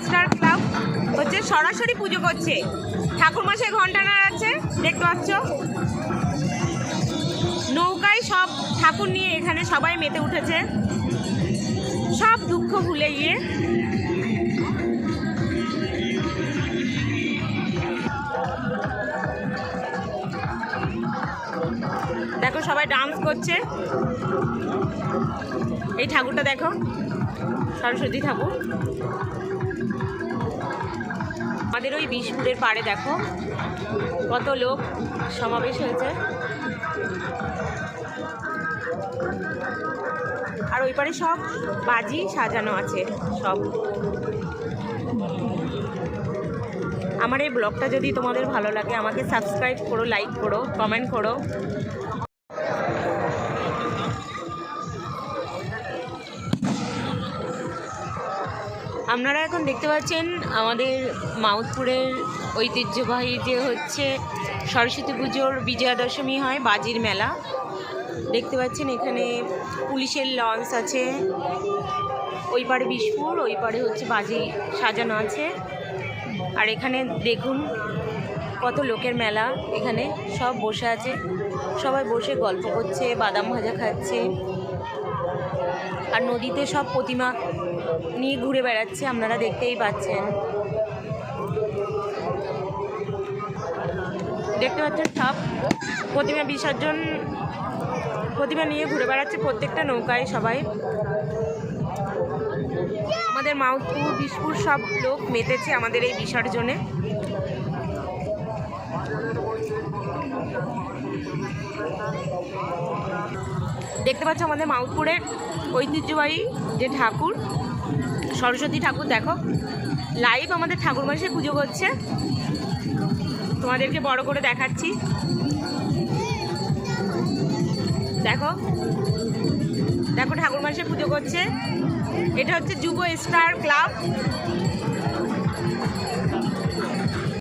Star club হচ্ছে সরাসরি পুজো করছে। ঠাকুরমশাই ঘন্টা নাড়াচ্ছে, দেখতে পাচ্ছ। নৌকায় সব ঠাকুর নিয়ে এখানে সবাই মেতে উঠেছে, সব দুঃখ ভুলে গিয়ে। দেখো সবাই ডান্স করছে। এই ঠাকুরটা দেখো, সরস্বতী ঠাকুর। আমাদের ওই বিষ্ণুদের পাড়ে দেখো কত লোক সমাবেশ হয়েছে। আর ওই পারে সব বাজি সাজানো আছে সব। আমার এই ব্লগটা যদি তোমাদের ভালো লাগে আমাকে সাবস্ক্রাইব করো, লাইক করো, কমেন্ট করো। আপনারা এখন দেখতে পাচ্ছেন আমাদের মাউথপুরের ঐতিহ্যবাহী যে হচ্ছে সরস্বতী পুজোর বিজয়া দশমী হয় বাজির মেলা। দেখতে পাচ্ছেন এখানে পুলিশের লঞ্চ আছে, ওই পারে বিষ্ণুর, ওই পারে হচ্ছে বাজি সাজানো আছে। আর এখানে দেখুন কত লোকের মেলা, এখানে সব বসে আছে, সবাই বসে গল্প করছে, বাদাম ভাজা খাচ্ছে। আর নদীতে সব প্রতিমা নিয়ে ঘুরে বেড়াচ্ছে, আপনারা দেখতেই পাচ্ছেন। দেখতে পাচ্ছেন সব প্রতিমা বিসর্জন, প্রতিমা নিয়ে ঘুরে বেড়াচ্ছে প্রত্যেকটা নৌকায় সবাই। আমাদের মাউথপুর বিষ্ণুর সব লোক মেতেছে আমাদের এই বিসর্জনে। দেখতে পাচ্ছ আমাদের মাউথপুরের ঐতিহ্যবাহী যে ঠাকুর সরস্বতী ঠাকুর। দেখো লাইভ আমাদের ঠাকুরমশাই পুজো করছে, তোমাদেরকে বড় করে দেখাচ্ছি। দেখো দেখো ঠাকুরমশাই পুজো করছে। এটা হচ্ছে যুব স্টার ক্লাব।